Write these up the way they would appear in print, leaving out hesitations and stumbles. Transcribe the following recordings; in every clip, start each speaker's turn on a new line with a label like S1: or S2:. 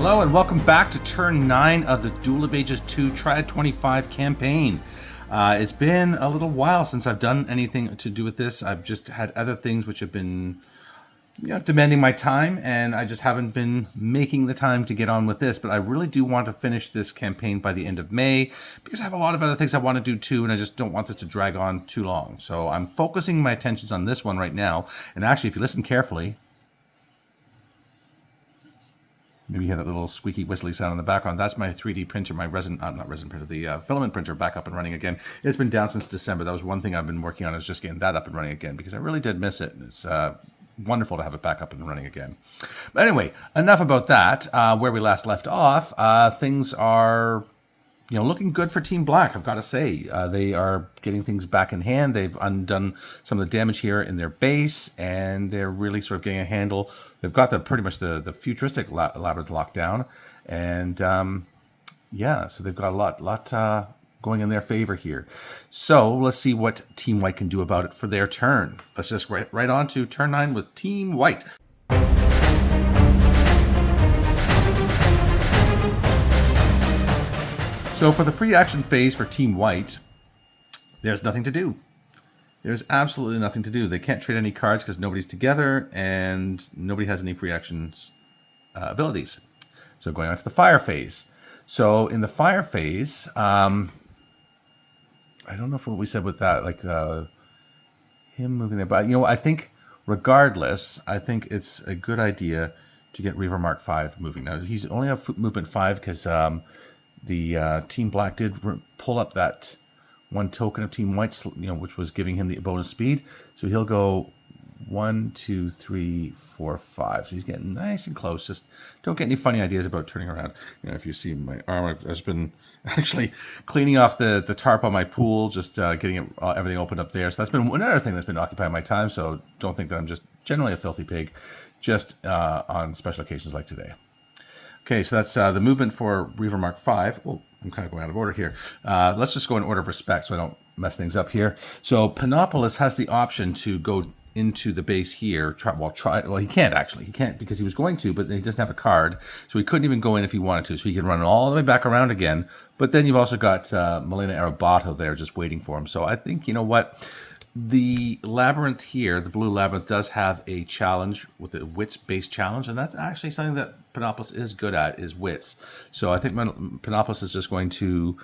S1: Hello and welcome back to turn 9 of the Duel of Ages 2 Triad25 campaign. It's been a little while since I've done anything to do with this. I've just had other things which have been demanding my time, and I just haven't been making the time to get on with this. But I really do want to finish this campaign by the end of May, because I have a lot of other things I want to do too, and I just don't want this to drag on too long. So I'm focusing my attentions on this one right now. And actually, if you listen carefully, maybe you hear that little squeaky whistly sound in the background. That's my 3D printer, my not resin printer, the filament printer back up and running again. It's been down since December. That was one thing I've been working on, is just getting that up and running again, because I really did miss it. It's wonderful to have it back up and running again. But anyway, enough about that. Where we last left off, things are looking good for Team Black, I've got to say. They are getting things back in hand. They've undone some of the damage here in their base, and they're really sort of getting a handle. They've got pretty much the futuristic labyrinth lockdown, and so they've got a lot going in their favor here. So let's see what Team White can do about it for their turn. Let's just right on to turn 9 with Team White. So for the free action phase for Team White, there's nothing to do. There's absolutely nothing to do. They can't trade any cards because nobody's together and nobody has any free actions abilities. So going on to the fire phase. So in the fire phase, I don't know if what we said with that, like him moving there. But, I think regardless, I think it's a good idea to get Reaver Mark 5 moving. Now, he's only have movement 5 because the Team Black did pull up that one token of Team White's, which was giving him the bonus speed. So he'll go 1, 2, 3, 4, 5. So he's getting nice and close. Just don't get any funny ideas about turning around. If you see my arm, I've just been actually cleaning off the tarp on my pool, just getting everything opened up there. So that's been another thing that's been occupying my time. So don't think that I'm just generally a filthy pig, just on special occasions like today. Okay, so that's the movement for Reaver Mark 5. Oh, I'm kind of going out of order here. Let's just go in order of respect so I don't mess things up here. So Panopolis has the option to go into the base here. Well, he can't actually. He can't because he was going to, but he doesn't have a card. So he couldn't even go in if he wanted to. So he can run all the way back around again. But then you've also got Melina Arabato there just waiting for him. So I think, the labyrinth here, the blue labyrinth, does have a challenge with a wits-based challenge, and that's actually something that Panopolis is good at, is wits. So I think Panopolis is just going to...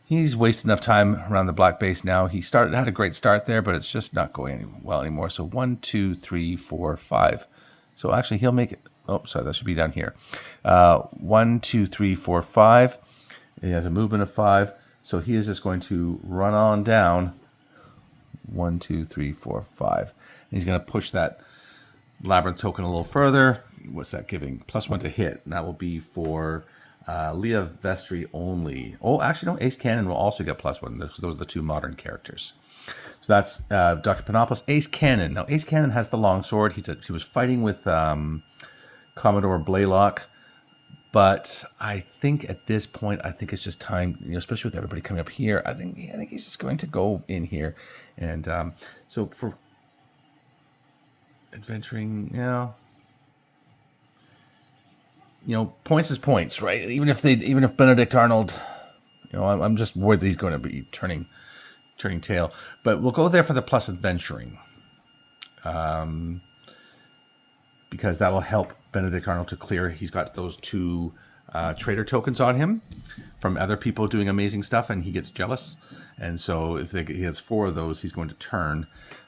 S1: He's wasted enough time around the black base now. He had a great start there, but it's just not going well anymore. So 1, 2, 3, 4, 5. So actually he'll make it... Oh, sorry, that should be down here. 1, 2, 3, 4, 5. He has a movement of 5. So he is just going to run on down... 1, 2, 3, 4, 5. And he's going to push that labyrinth token a little further. What's that giving? +1 to hit. And that will be for Leah Vestry only. Oh, actually, no. Ace Cannon will also get +1 because those are the two modern characters. So that's Dr. Panopoulos. Ace Cannon. Now, Ace Cannon has the longsword. He was fighting with Commodore Blaylock. But I think at this point, it's just time, especially with everybody coming up here, I think he's just going to go in here. And so for adventuring, points is points, right? Even if Benedict Arnold, I'm just worried that he's going to be turning tail. But we'll go there for the plus adventuring. Because that will help Benedict Arnold to clear. He's got those 2 trader tokens on him from other people doing amazing stuff, and he gets jealous. And so if he has 4 of those, he's going to turn.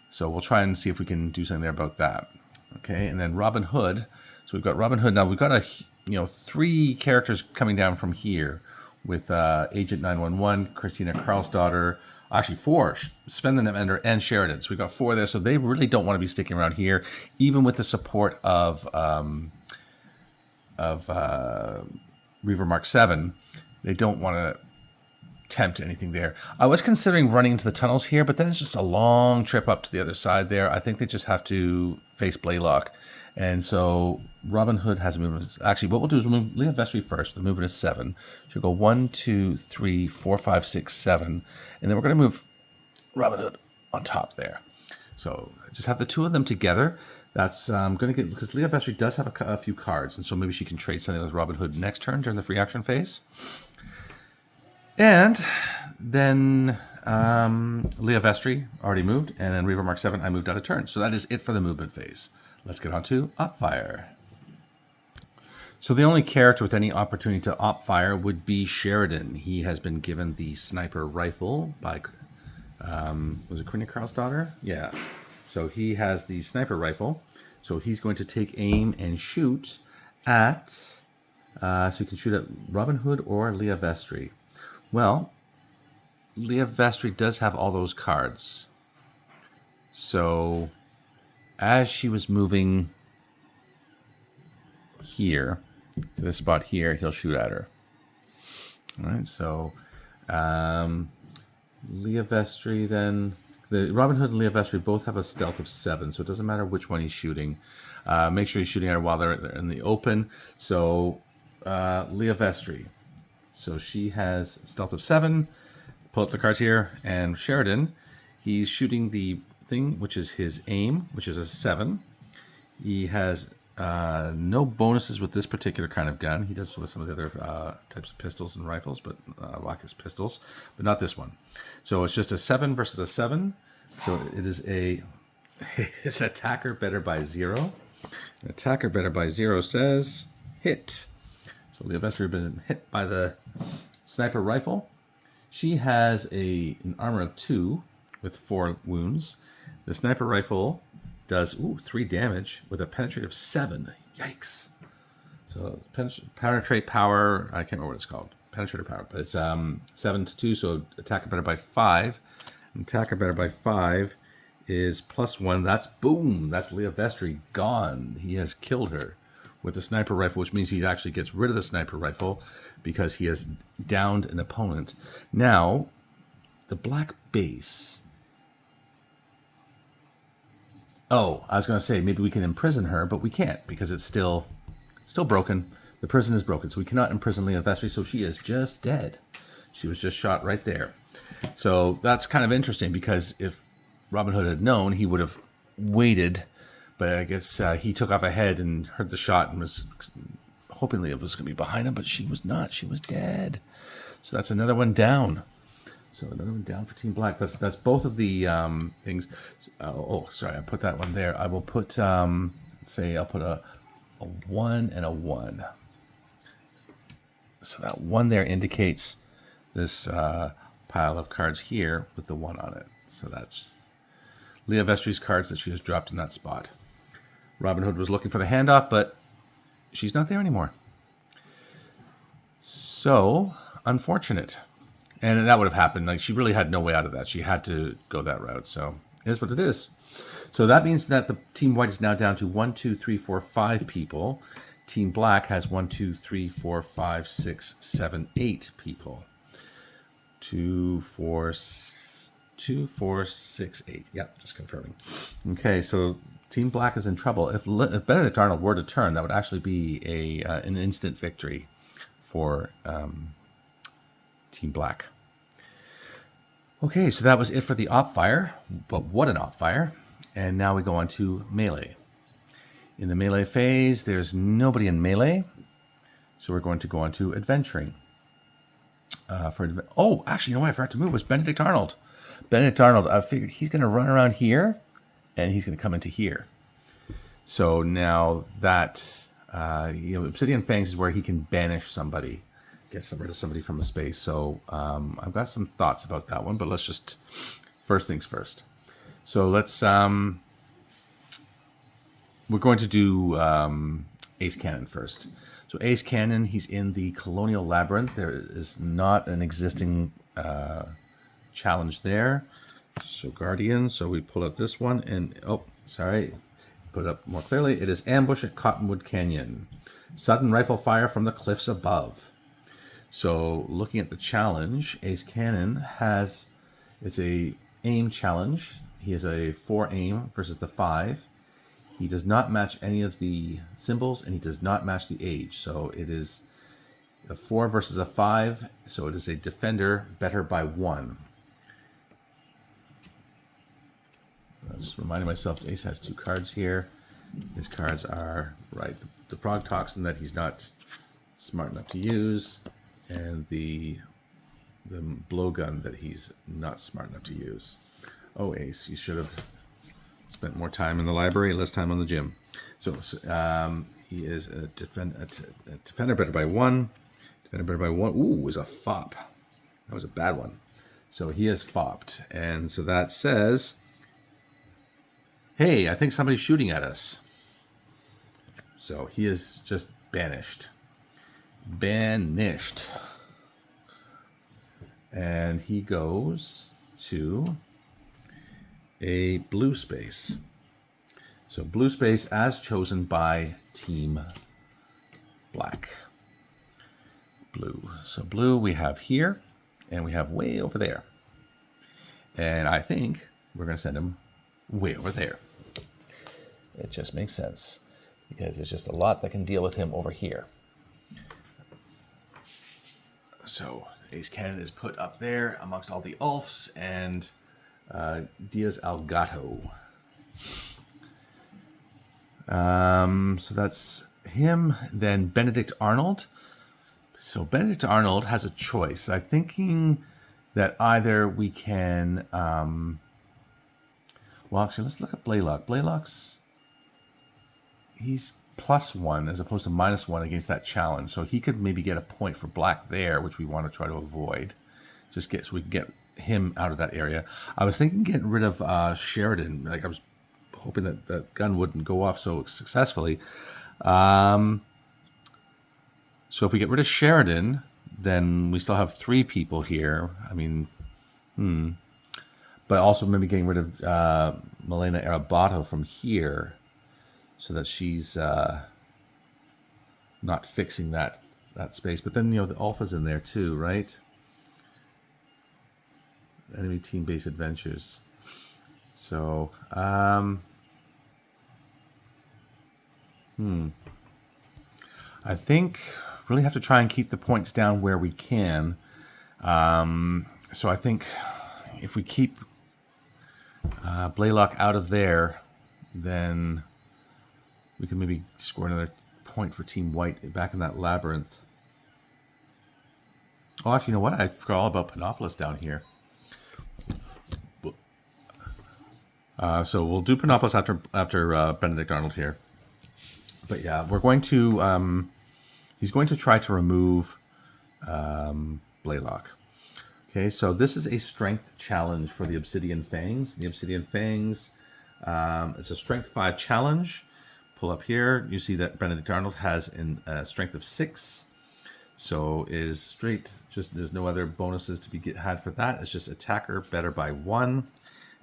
S1: So we'll try and see if we can do something there about that. Okay, and then Robin Hood. So we've got Robin Hood. Now we've got 3 characters coming down from here with Agent 911, Christina Karlsdottir. Actually 4, Sven the Netmender and Sheridan. So we've got 4 there. So they really don't want to be sticking around here, even with the support of Reaver Mark 7. They don't want to tempt anything there. I was considering running into the tunnels here, but then it's just a long trip up to the other side there. I think they just have to face Blaylock. And so Robin Hood has a movement. Actually, what we'll do is we'll move Leah Vestry first. The movement is 7. She'll go 1, 2, 3, 4, 5, 6, 7. And then we're going to move Robin Hood on top there. So just have the 2 of them together. That's going to get, because Leah Vestry does have a few cards, and so maybe she can trade something with Robin Hood next turn during the free action phase. And then Leah Vestry already moved, and then Reaver Mark 7, I moved out of turn. So that is it for the movement phase. Let's get on to Op Fire. So the only character with any opportunity to Op Fire would be Sheridan. He has been given the sniper rifle by, was it Queen of Carl's daughter? Yeah. So he has the sniper rifle. So he's going to take aim and shoot at, so he can shoot at Robin Hood or Leah Vestry. Well, Leah Vestry does have all those cards. So as she was moving here, to this spot here, he'll shoot at her. All right, so Leah Vestry then, the Robin Hood and Leah Vestry both have a stealth of 7, so it doesn't matter which one he's shooting. Make sure he's shooting at her while they're in the open. So Leah Vestry, so she has stealth of 7. Pull up the cards here, and Sheridan, he's shooting the thing, which is his aim, which is a 7. He has no bonuses with this particular kind of gun. He does with some of the other types of pistols and rifles, but like his pistols, but not this one. So it's just a 7 versus a 7. So it is it's an attacker better by 0. An attacker better by 0 says hit. So Leah Vestry has been hit by the sniper rifle. She has an armor of 2 with 4 wounds. The sniper rifle does 3 damage with a penetrative 7. Yikes! So penetrate power, I can't remember what it's called. Penetrator power, but it's 7 to 2. So attacker better by 5. Attacker better by 5 is +1. That's boom. That's Leah Vestry gone. He has killed her with the sniper rifle, which means he actually gets rid of the sniper rifle because he has downed an opponent. Now, the black base. Oh, I was going to say maybe we can imprison her, but we can't because it's still broken. The prison is broken, so we cannot imprison Leah Vestry, so she is just dead. She was just shot right there. So that's kind of interesting because if Robin Hood had known, he would have waited, but I guess he took off ahead and heard the shot and was hoping Leah was going to be behind him, but she was not. She was dead. So that's another one down. So another one down for Team Black. That's both of the things. Sorry, I put that one there. I will put, let's say I'll put a 1 and a 1. So that 1 there indicates this pile of cards here with the 1 on it. So that's Leah Vestry's cards that she has dropped in that spot. Robin Hood was looking for the handoff, but she's not there anymore. So unfortunate. And that would have happened. Like, she really had no way out of that. She had to go that route. So it is what it is. So that means that the Team White is now down to 1, 2, 3, 4, 5 people. Team Black has 1, 2, 3, 4, 5, 6, 7, 8 people. 2, 4, 6, 8. Yep, just confirming. Okay, so Team Black is in trouble. If Benedict Arnold were to turn, that would actually be an instant victory for Team Black. Okay, so that was it for the Op Fire, but what an Op Fire. And now we go on to Melee. In the Melee phase, there's nobody in Melee, so we're going to go on to Adventuring. Actually, you know what I forgot to move was Benedict Arnold. Benedict Arnold, I figured he's going to run around here, and he's going to come into here. So now that, Obsidian Fangs is where he can banish somebody. Get rid of somebody from a space. So I've got some thoughts about that one, but let's just first things first. So let's we're going to do Ace Cannon first. So Ace Cannon, he's in the Colonial Labyrinth. There is not an existing challenge there. So Guardian. So we pull out this one and put it up more clearly. It is Ambush at Cottonwood Canyon. Sudden rifle fire from the cliffs above. So looking at the challenge, Ace Cannon it's a aim challenge. He has a 4 aim versus the 5. He does not match any of the symbols, and he does not match the age. So it is a 4 versus a 5. So it is a defender better by 1. I'm just reminding myself Ace has 2 cards here. His cards are, right, the Frog Toxin that he's not smart enough to use, and the Blowgun that he's not smart enough to use. Oh, Ace, you should have spent more time in the library, less time on the gym. So he is a defender better by 1. Defender better by 1. Ooh, is a fop. That was a bad one. So he is fopped. And so that says, hey, I think somebody's shooting at us. So he is just banished. Banished. And he goes to a blue space. So blue space as chosen by Team Black. Blue. So blue we have here, and we have way over there. And I think we're going to send him way over there. It just makes sense, because there's just a lot that can deal with him over here. So Ace Cannon is put up there amongst all the Ulfs and Diaz Al Gato. So that's him. Then Benedict Arnold. So Benedict Arnold has a choice. I'm thinking that either we can... well, actually, let's look at Blaylock. Blaylock's... He's +1 as opposed to -1 against that challenge. So he could maybe get a point for black there, which we want to try to avoid. So we can get him out of that area. I was thinking getting rid of Sheridan. Like, I was hoping that that gun wouldn't go off so successfully. So if we get rid of Sheridan, then we still have 3 people here. I mean, but also maybe getting rid of Milena Arabato from here, so that she's not fixing that space. But then, the Alpha's in there too, right? Enemy team-based adventures. So, I think really have to try and keep the points down where we can. So I think if we keep Blaylock out of there, then we can maybe score another point for Team White back in that labyrinth. Oh, actually, you know what? I forgot all about Panopolis down here. So we'll do Panopolis after Benedict Arnold here. But yeah, we're going to... he's going to try to remove Blaylock. Okay, so this is a strength challenge for the Obsidian Fangs. The Obsidian Fangs, it's a strength 5 challenge. Pull up here, you see that Benedict Arnold has a strength of 6. So is straight, just there's no other bonuses to be had for that. It's just attacker better by 1.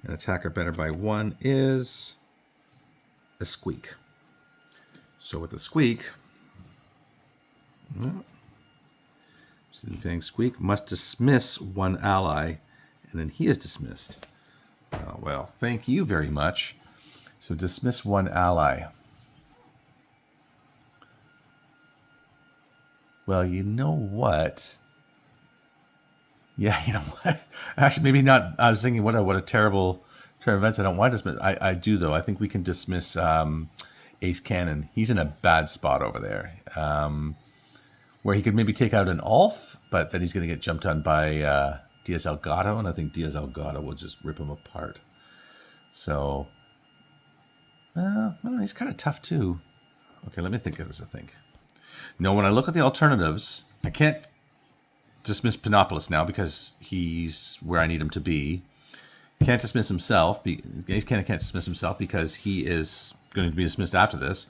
S1: And attacker better by 1 is a squeak. So with a squeak, Obsidian Fang squeak must dismiss 1 ally, and then he is dismissed. Well, thank you very much. So dismiss 1 ally. Well, you know what? Yeah, you know what? Actually, maybe not. I was thinking, what a terrible turn of events. I don't want to dismiss. I do, though. I think we can dismiss Ace Cannon. He's in a bad spot over there. Where he could maybe take out an Ulf, but then he's going to get jumped on by Diaz Al Gato, and I think Diaz Al Gato will just rip him apart. So, well, he's kind of tough, too. Okay, let me think of this, I think. No, when I look at the alternatives, I can't dismiss Panopolis now because he's where I need him to be. Can't dismiss himself. Ace Cannon can't dismiss himself because he is going to be dismissed after this.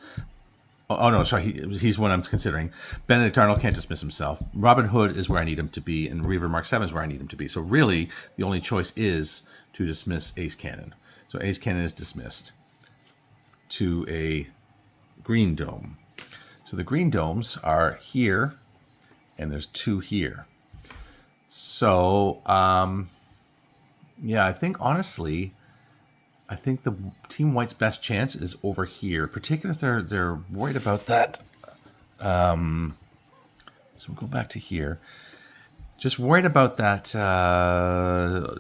S1: Oh no, sorry, he's one I'm considering. Benedict Arnold can't dismiss himself. Robin Hood is where I need him to be, and Reaver Mark 7 is where I need him to be. So really, the only choice is to dismiss Ace Cannon. So Ace Cannon is dismissed to a green dome. So the green domes are here, and there's 2 here. So, yeah, I think, honestly, I think the Team White's best chance is over here, particularly if they're worried about that. So we'll go back to here. Just worried about that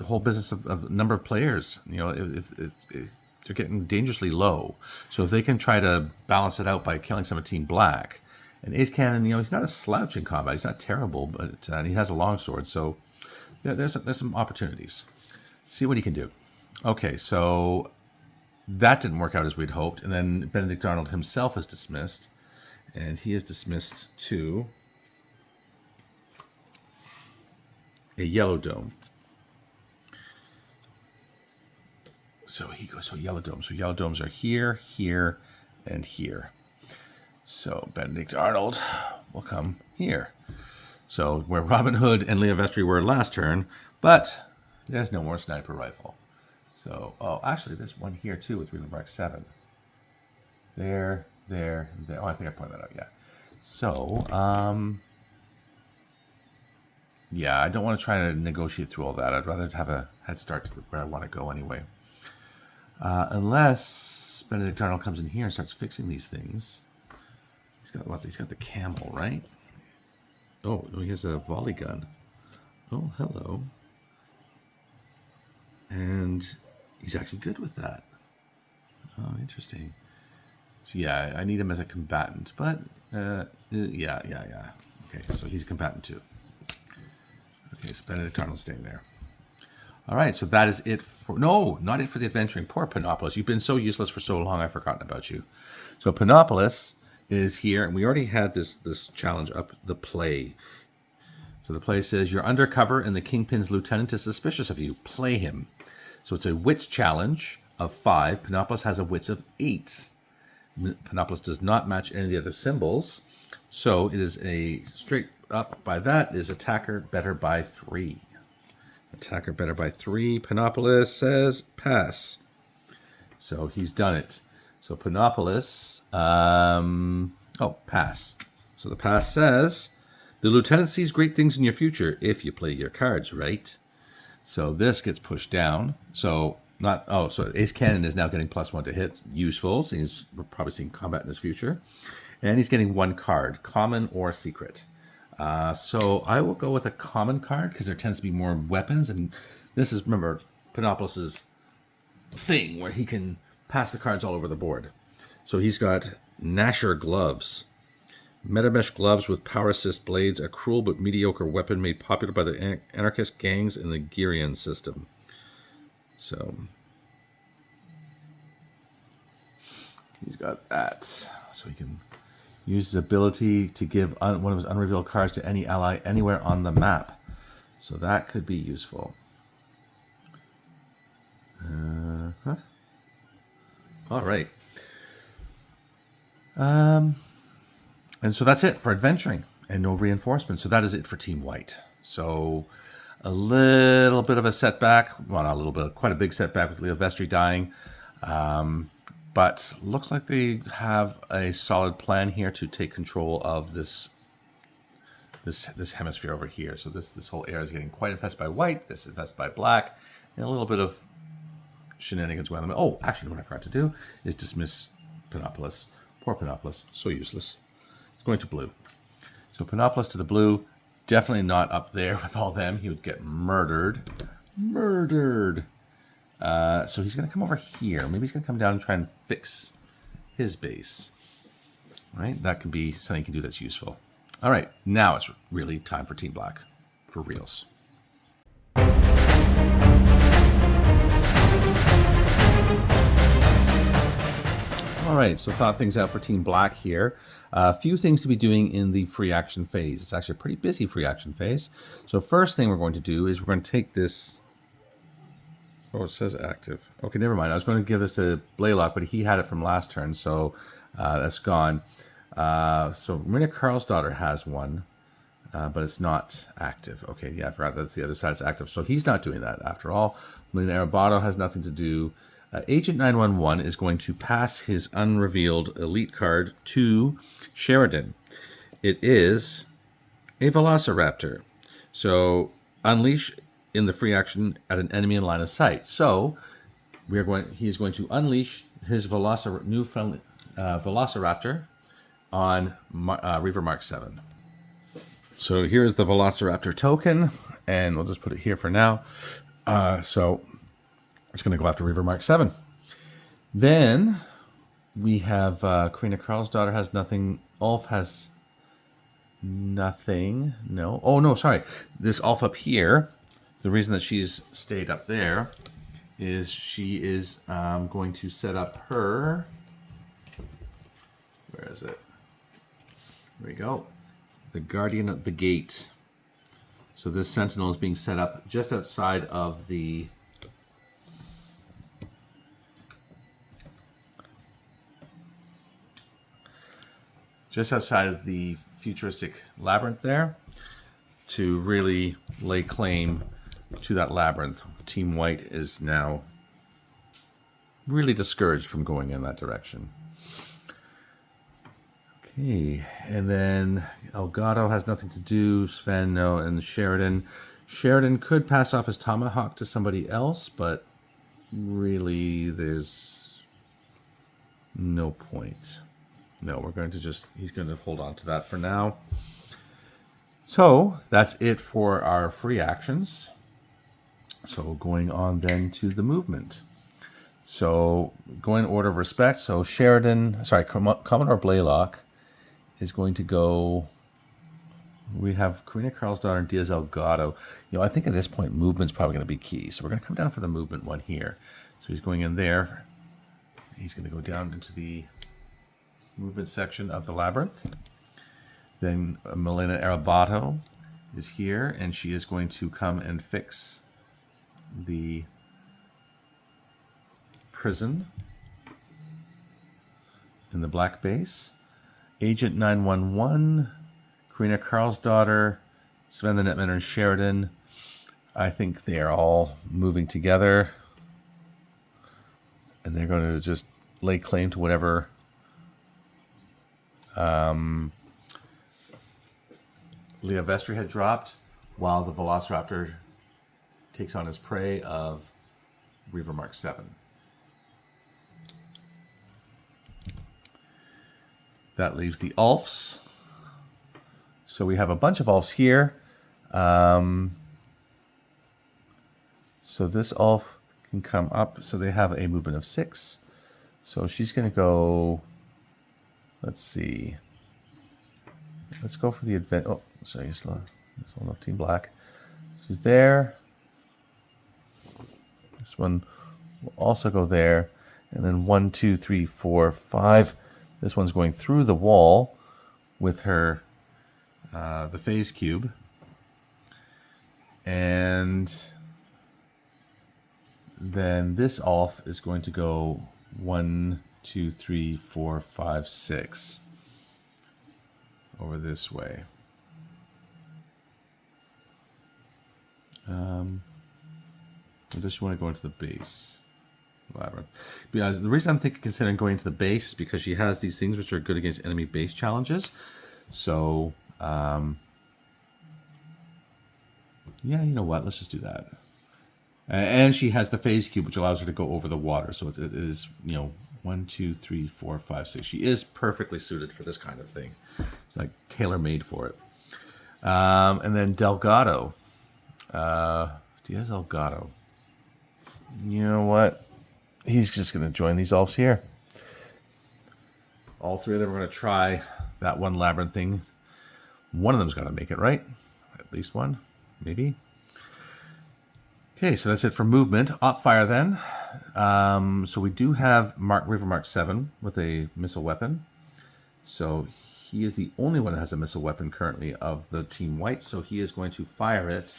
S1: whole business of number of players. If they're getting dangerously low. So if they can try to balance it out by killing some of Team Black, and Ace Cannon, he's not a slouch in combat. He's not terrible, but he has a longsword. So there's some opportunities. See what he can do. Okay, so that didn't work out as we'd hoped. And then Benedict Arnold himself is dismissed. And he is dismissed to a yellow dome. So he goes to a yellow dome. So yellow domes are here, here, and here. So Benedict Arnold will come here. So where Robin Hood and Leah Vestry were last turn, but there's no more sniper rifle. So, oh, actually, there's one here too with Reaver Mark 7. There. Oh, I think I pointed that out, yeah. So, yeah, I don't want to try to negotiate through all that. I'd rather have a head start to where I want to go anyway. Unless Benedict Arnold comes in here and starts fixing these things. He's got what? He's got the camel, right? Oh, he has a volley gun. Oh, hello. And he's actually good with that. Oh, interesting. So yeah, I need him as a combatant, but yeah. Okay, so he's a combatant too. Okay, so Benedict Arnold's staying there. All right, so that is it for... No, not it for the adventuring. Poor Panopolis. You've been so useless for so long, I've forgotten about you. So Panopolis is here, and we already had this challenge up, the play. So the play says, you're undercover and the Kingpin's lieutenant is suspicious of you. Play him. So it's a wits challenge of 5. Panopolis has a wits of 8. Panopolis does not match any of the other symbols. So it is a straight up by that is attacker better by 3. Attacker better by 3. Panopolis says pass. So he's done it. So Panopolis, pass. So the pass says, the lieutenant sees great things in your future if you play your cards right. So this gets pushed down. So Ace Cannon is now getting +1 to hit. Useful. So we're probably seeing combat in his future. And he's getting 1 card, common or secret. So I will go with a common card because there tends to be more weapons. And this is, remember, Panopolis' thing where he can pass the cards all over the board. So he's got Nasher gloves. Metamesh gloves with power assist blades, a cruel but mediocre weapon made popular by the anarchist gangs in the Girian system. So he's got that. So he can use his ability to give one of his unrevealed cards to any ally anywhere on the map. So that could be useful. All right. And so that's it for adventuring and no reinforcements. So that is it for Team White. So a little bit of a setback. Well, not a little bit, quite a big setback with Leah Vestry dying. But looks like they have a solid plan here to take control of this hemisphere over here. So this whole area is getting quite infested by white. This is infested by black. And a little bit of shenanigans going on. Oh, actually, what I forgot to do is dismiss Panopolis. Poor Panopolis. So useless. It's going to blue. So Panopolis to the blue. Definitely not up there with all them. He would get murdered. Murdered. So he's going to come over here. Maybe he's going to come down and try and fix his base. Right? That can be something he can do that's useful. All right. Now it's really time for Team Black. For reals. All right. So thought things out for Team Black here. A few things to be doing in the free action phase. It's actually a pretty busy free action phase. So first thing we're going to do is we're going to take this... Oh, it says active. Okay, never mind. I was going to give this to Blaylock, but he had it from last turn, so that's gone. So Marina Karlsdottir has one, but it's not active. Okay, yeah, I forgot that's the other side. It's active, so he's not doing that after all. Melina Arabato has nothing to do. Agent 911 is going to pass his unrevealed elite card to Sheridan. It is a Velociraptor. So unleash in the free action at an enemy in line of sight. So he's going to unleash his Velociraptor on Reaver Mark 7. So here's the Velociraptor token, and we'll just put it here for now. So it's going to go after Reaver Mark 7. Then we have Karina Karlsdottir has nothing. Ulf has nothing. No. Oh, no, sorry. This Ulf up here, the reason that she's stayed up there is she is going to set up her... Where is it? There we go. The Guardian of the Gate. So this Sentinel is being set up just outside of the... just outside of the futuristic labyrinth there to really lay claim to that labyrinth. Team White is now really discouraged from going in that direction. Okay, and then Elgato has nothing to do, Sven, no, and Sheridan. Sheridan could pass off his Tomahawk to somebody else, but really there's no point. No, we're going to just, he's going to hold on to that for now. So that's it for our free actions. So going on then to the movement. So going in order of respect. So Sheridan, sorry, Commodore Blaylock is going to go. We have Karina Karlsdottir and Diaz Elgato. You know, I think at this point movement's probably going to be key. So we're going to come down for the movement one here. So he's going in there. He's going to go down into the movement section of the labyrinth. Then Milena Arabato is here, and she is going to come and fix the prison in the black base. Agent 911, Karina Karlsdottir, Sven the Netman, and Sheridan. I think they are all moving together, and they're going to just lay claim to whatever Leah Vestry had dropped, while the Velociraptor takes on his prey of Reaver Mark 7. That leaves the Ulfs. So we have a bunch of Ulfs here. So this Ulf can come up. So they have a movement of 6. So she's going to go... Let's see. Let's go for the advent. Oh, sorry, slow. Hold up, Team Black. She's there. This one will also go there. And then 1, 2, 3, 4, 5. This one's going through the wall with her, the phase cube. And then this Ulf is going to go 1, 2, 3, 4, 5, 6 over this way. Or does she want to go into the base labyrinth? Because the reason I'm considering going into the base is because she has these things which are good against enemy base challenges. So, yeah, you know what? Let's just do that. And she has the phase cube, which allows her to go over the water. So it is, you know, 1, 2, 3, 4, 5, 6. She is perfectly suited for this kind of thing. It's like tailor-made for it. And then Delgado. Diaz Elgato. You know what? He's just going to join these Ulfs here. All three of them are going to try that one labyrinth thing. One of them's got to make it, right? At least one, maybe. Okay, so that's it for movement. Op fire then. So we do have Reaver Mark 7 with a missile weapon. So he is the only one that has a missile weapon currently of the Team White. So he is going to fire it.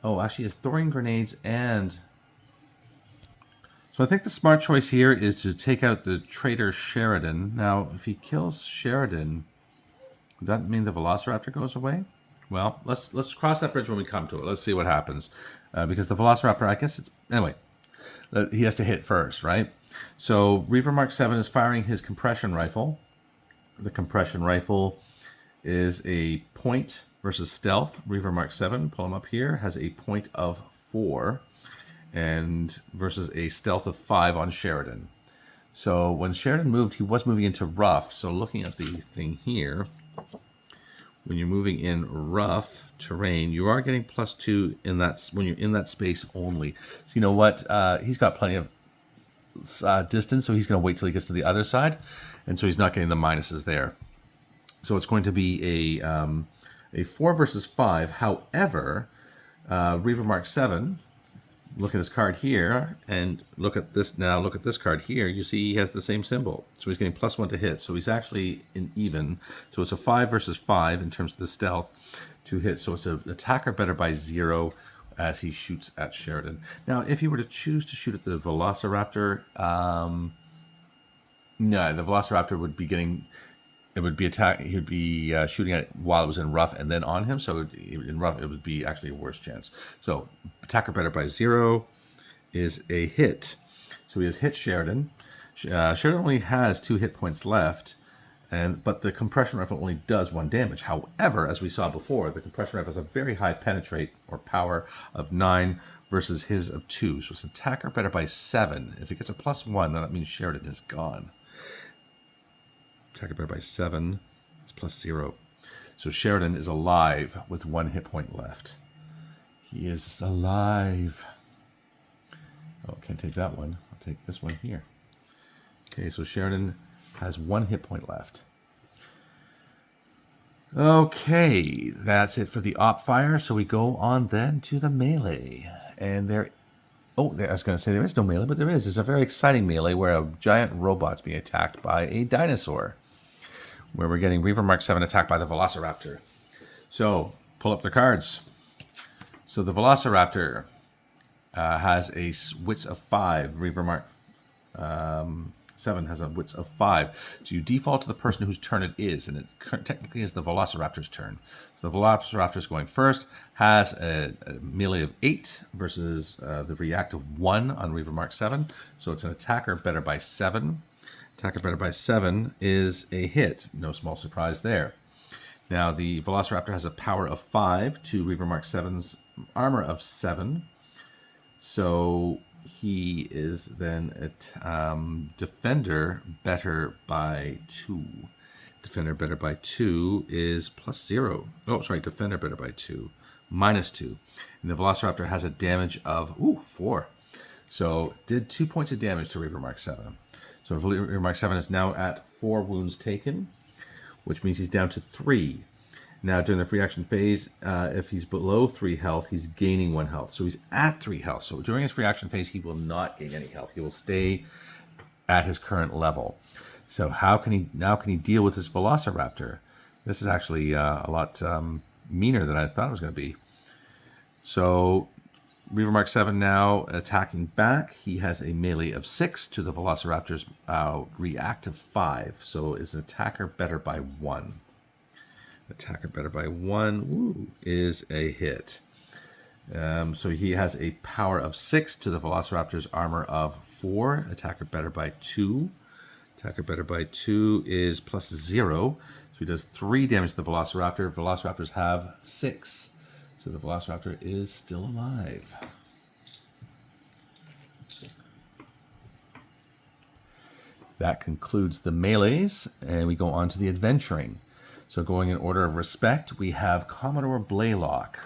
S1: Oh, actually, it's thorium grenades and... So I think the smart choice here is to take out the traitor Sheridan. Now, if he kills Sheridan, would that mean the Velociraptor goes away? Well, let's cross that bridge when we come to it. Let's see what happens. Because the Velociraptor, I guess it's... Anyway, he has to hit first, right? So Reaver Mark 7 is firing his compression rifle. The compression rifle is a point versus stealth. Reaver Mark 7, pull him up here, has a point of 4. And versus a stealth of 5 on Sheridan. So when Sheridan moved, he was moving into rough. So looking at the thing here, when you're moving in rough terrain, you are getting +2 in that when you're in that space only. So you know what? He's got plenty of distance, so he's going to wait till he gets to the other side, and so he's not getting the minuses there. So it's going to be a 4 versus 5. However, Reaver Mark 7, look at his card here, and look at this now. Look at this card here. You see he has the same symbol, so he's getting +1 to hit. So he's actually in even. So it's a 5 versus 5 in terms of the stealth to hit. So it's an attacker better by 0 as he shoots at Sheridan. Now, if he were to choose to shoot at the Velociraptor, no, the Velociraptor would be getting. It would be attack. He would be shooting at it while it was in rough and then on him. So in rough, it would be actually a worse chance. So attacker better by 0 is a hit. So he has hit Sheridan. Sheridan only has 2 hit points left, but the compression rifle only does 1 damage. However, as we saw before, the compression rifle has a very high penetrate or power of 9 versus his of 2. So it's attacker better by 7. If it gets a +1, then that means Sheridan is gone. Attacker better by 7. It's +0. So Sheridan is alive with 1 hit point left. He is alive. Oh, can't take that one. I'll take this one here. Okay, so Sheridan has 1 hit point left. Okay, that's it for the op fire. So we go on then to the melee. And I was going to say there is no melee, but there is. It's a very exciting melee where a giant robot's being attacked by a dinosaur, where we're getting Reaver Mark 7 attacked by the Velociraptor. So, pull up the cards. So the Velociraptor has a wits of 5. Reaver Mark 7 has a wits of 5. So you default to the person whose turn it is, and it technically is the Velociraptor's turn. So the Velociraptor's going first, has a melee of 8 versus the reactive 1 on Reaver Mark 7. So it's an attacker better by 7. Attacker better by 7 is a hit. No small surprise there. Now, the Velociraptor has a power of 5 to Reaver Mark 7's armor of 7. So he is then a defender better by 2. Defender better by 2 is +0. Oh, sorry, defender better by 2, -2. And the Velociraptor has a damage of 4. So did 2 points of damage to Reaver Mark 7. So Reaver Mark 7 is now at 4 wounds taken, which means he's down to 3. Now, during the free action phase, if he's below 3 health, he's gaining 1 health. So he's at 3 health. So during his free action phase, he will not gain any health. He will stay at his current level. So how can he deal with this Velociraptor? This is actually a lot meaner than I thought it was going to be. So Reaver Mark 7 now attacking back. He has a melee of 6 to the Velociraptor's reactive 5. So is an attacker better by 1. Attacker better by 1 is a hit. So he has a power of 6 to the Velociraptor's armor of 4. Attacker better by 2. Attacker better by 2 is +0. So he does 3 damage to the Velociraptor. Velociraptors have 6. So the Velociraptor is still alive. That concludes the melees, and we go on to the adventuring. So going in order of respect, we have Commodore Blaylock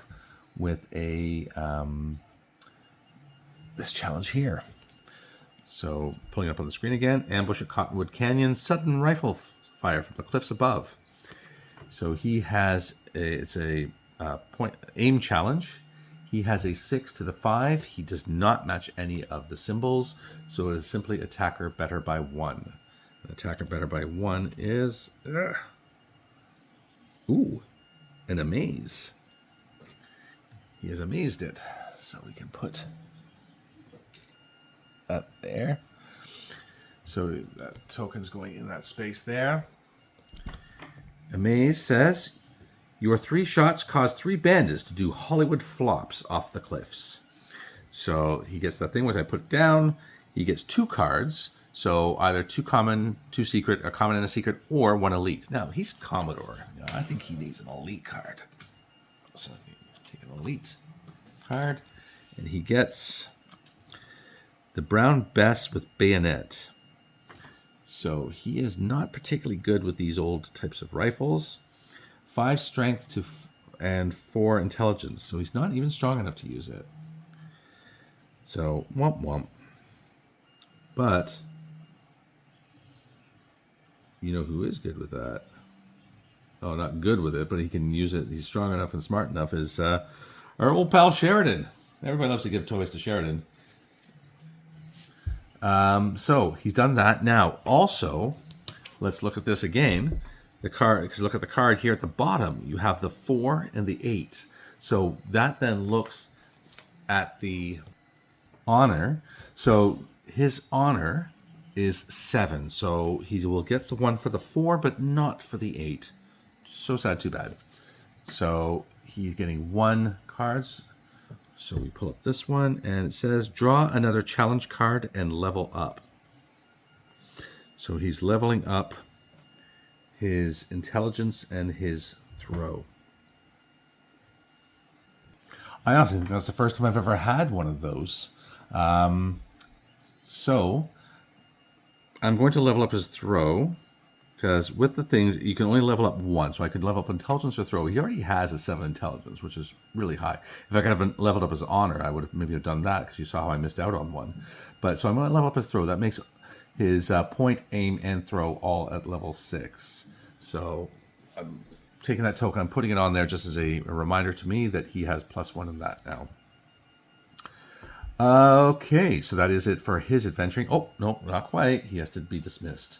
S1: with a this challenge here. So pulling up on the screen again, ambush at Cottonwood Canyon, sudden rifle fire from the cliffs above. So he has it's a point aim challenge. He has a 6 to the 5. He does not match any of the symbols, so it is simply attacker better by 1. Attacker better by 1 is an amaze. He has amazed it, so we can put that there. So that token's going in that space there. Amaze says, your 3 shots cause 3 bandits to do Hollywood flops off the cliffs. So he gets that thing which I put down. He gets 2 cards. So either 2 common, 2 secret, a common and a secret, or 1 elite. Now, he's Commodore. I think he needs an elite card. So take an elite card. And he gets the Brown Bess with bayonet. So he is not particularly good with these old types of rifles. 5 strength and 4 intelligence. So he's not even strong enough to use it. So, womp womp. But you know who is good with that? Oh, not good with it, but he can use it. He's strong enough and smart enough. Is our old pal Sheridan. Everybody loves to give toys to Sheridan. So he's done that. Now, also, let's look at this again. The card, because look at the card here at the bottom. You have the 4 and the 8. So that then looks at the honor. So his honor is 7. So he will get the 1 for the 4, but not for the 8. So sad, too bad. So he's getting 1 cards. So we pull up this one, and it says, draw another challenge card and level up. So he's leveling up his intelligence and his throw. I honestly think that's the first time I've ever had one of those. So I'm going to level up his throw, because with the things, you can only level up 1. So I could level up intelligence or throw. He already has a 7 intelligence, which is really high. If I could have leveled up his honor, I would have maybe done that, because you saw how I missed out on 1. But so I'm going to level up his throw. That makes his point, aim, and throw all at level 6. So I'm taking that token, I'm putting it on there just as a reminder to me that he has +1 in that now. Okay, so that is it for his adventuring. Oh, no, not quite. He has to be dismissed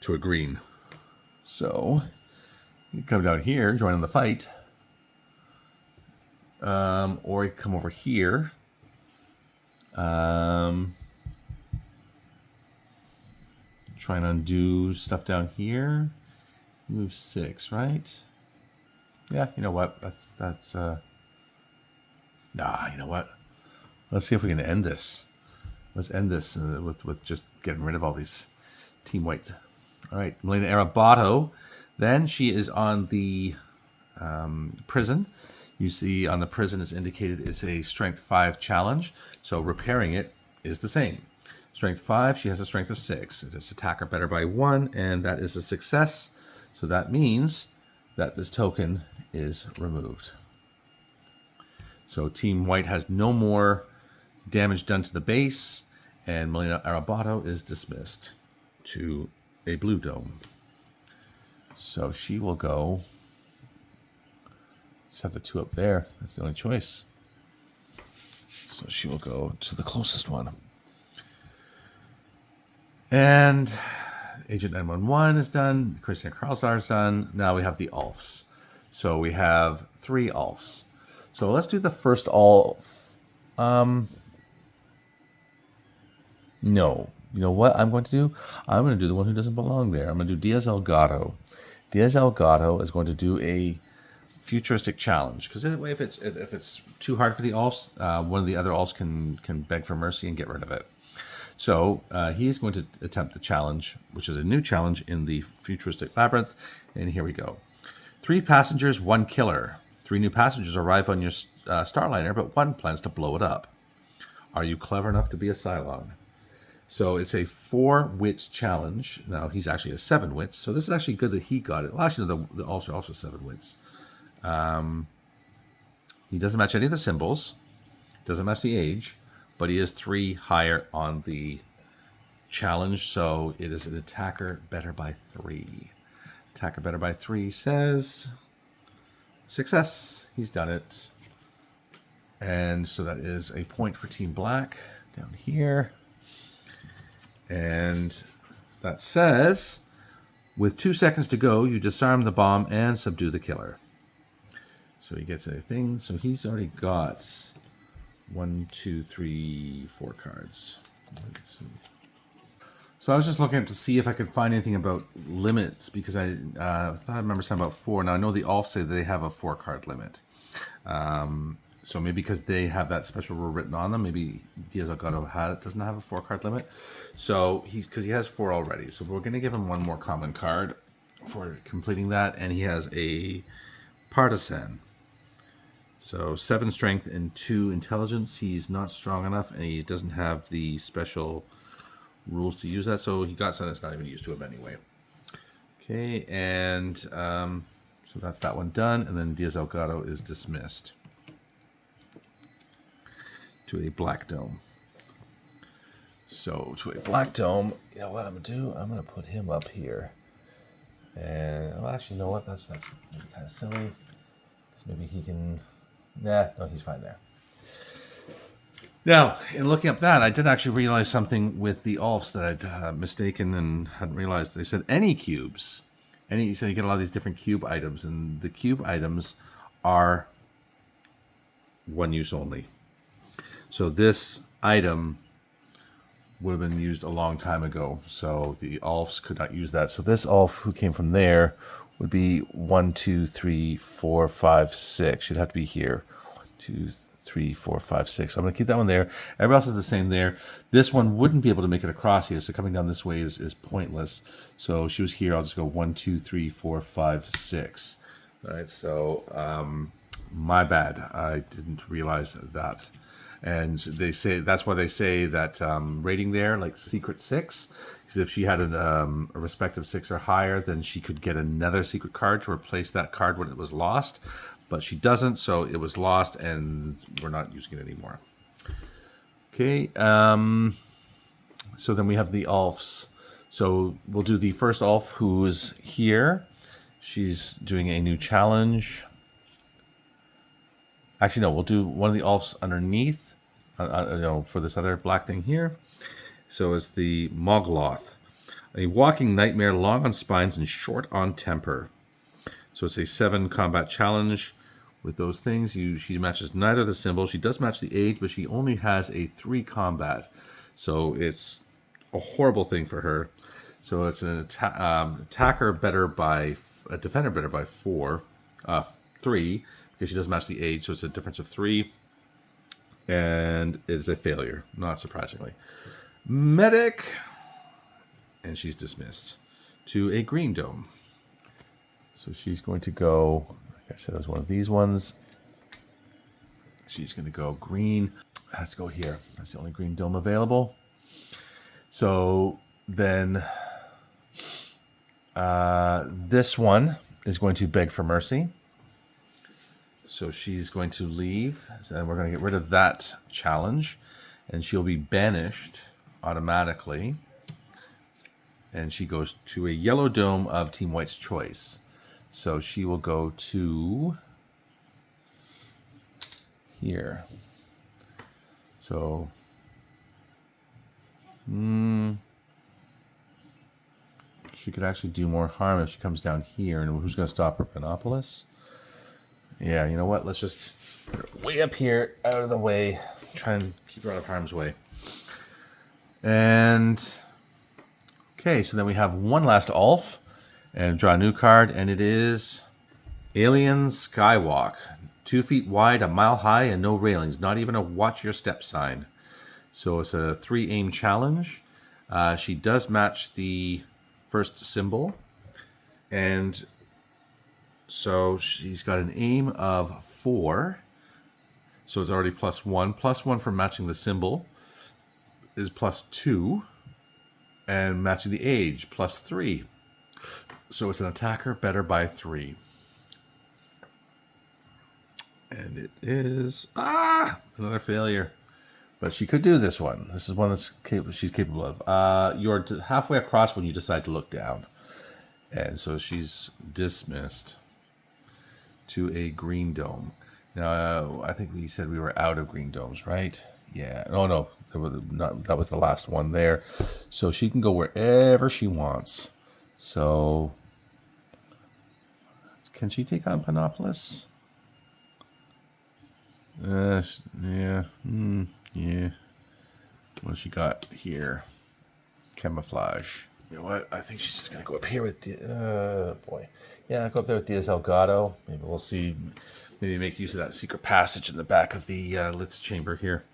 S1: to a green. So you come down here, join in the fight. Or you come over here. Try and undo stuff down here. Move 6, right? Yeah, you know what? That's nah, you know what? Let's see if we can end this. Let's end this with just getting rid of all these Team White. All right, Melina Arabato. Then she is on the prison. You see on the prison is indicated it's a Strength 5 challenge. So repairing it is the same. Strength 5, she has a Strength of 6. It is attack her better by 1, and that is a success. So that means that this token is removed. So Team White has no more damage done to the base, and Melina Arabato is dismissed to a blue dome. So she will go. Just have the 2 up there. That's the only choice. So she will go to the closest one. And Agent 911 is done. Christina Karlsar is done. Now we have the Alfs. So we have 3 Alfs. So let's do the first Alf. No. You know what I'm going to do? I'm going to do the one who doesn't belong there. I'm going to do Diaz Elgato. Diaz Elgato is going to do a futuristic challenge. Because if it's too hard for the Alfs, one of the other Alfs can beg for mercy and get rid of it. So he is going to attempt the challenge, which is a new challenge in the futuristic labyrinth. And here we go. 3 passengers, 1 killer. 3 new passengers arrive on your Starliner, but 1 plans to blow it up. Are you clever enough to be a Cylon? So it's a 4 wits challenge. Now he's actually a 7 wits, so this is actually good that he got it. Well, actually, the Alfs are also 7 wits. He doesn't match any of the symbols, doesn't match the age, but he is 3 higher on the challenge, so it is an attacker better by 3. Attacker better by 3 says success. He's done it. And so that is a point for Team Black down here. And that says, with 2 seconds to go, you disarm the bomb and subdue the killer. So he gets a thing. So he's already got 1, 2, 3, 4 cards. So I was just looking up to see if I could find anything about limits, because I thought I remember something about 4. Now I know the Alfs say that they have a 4-card limit. So maybe because they have that special rule written on them, maybe Diaz Elgato doesn't have a 4-card limit. So because he has 4 already. So we're going to give him 1 more common card for completing that, and he has a Partisan. So 7 strength and 2 intelligence. He's not strong enough, and he doesn't have the special rules to use that. So he got something that's not even used to him anyway. Okay, and so that's that one done, and then Diaz Elgato is dismissed to a black dome. So to a black dome, you know what I'm gonna do? I'm gonna put him up here. And well, actually, you know what? That's maybe kind of silly. Because maybe he can. Nah, no, he's fine there. Now, in looking up that, I did actually realize something with the Alfs that I'd mistaken and hadn't realized. They said any cubes. So you get a lot of these different cube items, and the cube items are one use only. So this item would have been used a long time ago. So the Alfs could not use that. So this Alf who came from there would be 1, 2, 3, 4, 5, 6. Should have to be here. 1, 2, 3, 4, 5, 6. So I'm going to keep that one there. Everybody else is the same there. This one wouldn't be able to make it across here. So coming down this way is pointless. So she was here. I'll just go 1, 2, 3, 4, 5, 6. All right. So my bad. I didn't realize that. And they say that's why they say that rating there, like secret 6, because if she had a respective 6 or higher, then she could get another secret card to replace that card when it was lost. But she doesn't, so it was lost, and we're not using it anymore. Okay. So then we have the Alfs. So we'll do the first Alf, who is here. She's doing a new challenge. Actually, no, we'll do one of the Alfs underneath, for this other black thing here. So it's the Mogloth, a walking nightmare, long on spines and short on temper. So it's a 7 combat challenge with those things. She matches neither the symbol. She does match the age, but she only has a 3 combat. So it's a horrible thing for her. So it's an attacker better by a defender better by 3. Because she doesn't match the age, so it's a difference of 3. And it is a failure, not surprisingly. Medic. And she's dismissed to a green dome. So she's going to go, like I said, it was one of these ones. She's going to go green. Has to go here. That's the only green dome available. So then this one is going to beg for mercy. So she's going to leave, and we're going to get rid of that challenge, and she'll be banished automatically. And she goes to a yellow dome of Team White's choice. So she will go to here. So, she could actually do more harm if she comes down here. And who's going to stop her? Panopolis? Yeah, you know what? Let's just put her way up here, out of the way. Try and keep her out of harm's way. And okay, so then we have one last Alf, and draw a new card, and it is Alien Skywalk. 2 feet wide, a mile high, and no railings. Not even a watch your step sign. So it's a 3 aim challenge. She does match the first symbol, and so she's got an aim of 4. So it's already +1. +1 for matching the symbol is +2. And matching the age, +3. So it's an attacker better by 3. And it is another failure. But she could do this one. This is one that's she's capable of. You're halfway across when you decide to look down. And so she's dismissed to a green dome. Now, I think we said we were out of green domes, right? Yeah. Oh, no. That was the last one there. So she can go wherever she wants. So, can she take on Panopolis? Yeah. Yeah. What has she got here? Camouflage. You know what? I think she's just going to go up here with... boy. Yeah, go up there with Diaz Elgato. Maybe we'll see. Maybe make use of that secret passage in the back of the Lith's chamber here.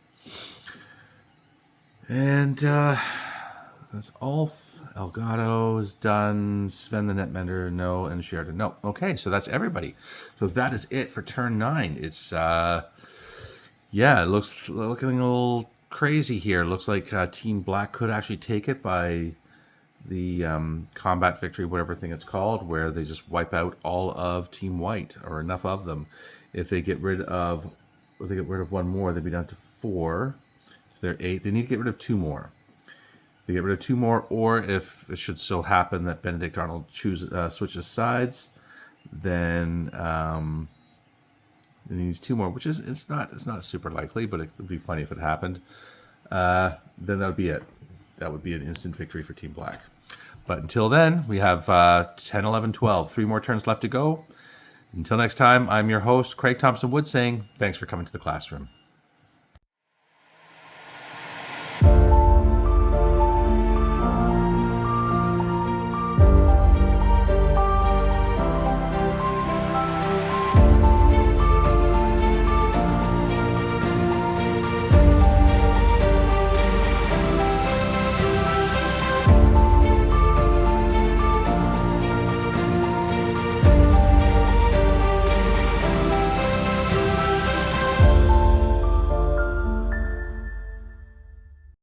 S1: And that's Alf. Elgato is done. Sven the Netmender, no. And Sheridan, no. Okay, so that's everybody. So that is it for turn 9. It's, it looks looking a little crazy here. It looks like Team Black could actually take it by the combat victory, whatever thing it's called, where they just wipe out all of Team White, or enough of them. If they get rid of one more, they'd be down to 4. So they're 8. They need to get rid of 2 more. They get rid of 2 more, or if it should so happen that Benedict Arnold switches sides, then he needs 2 more, which is it's not super likely, but it would be funny if it happened. Then that would be it. That would be an instant victory for Team Black. But until then, we have 10, 11, 12. 3 more turns left to go. Until next time, I'm your host, Craig Thompson Wood, saying thanks for coming to the classroom.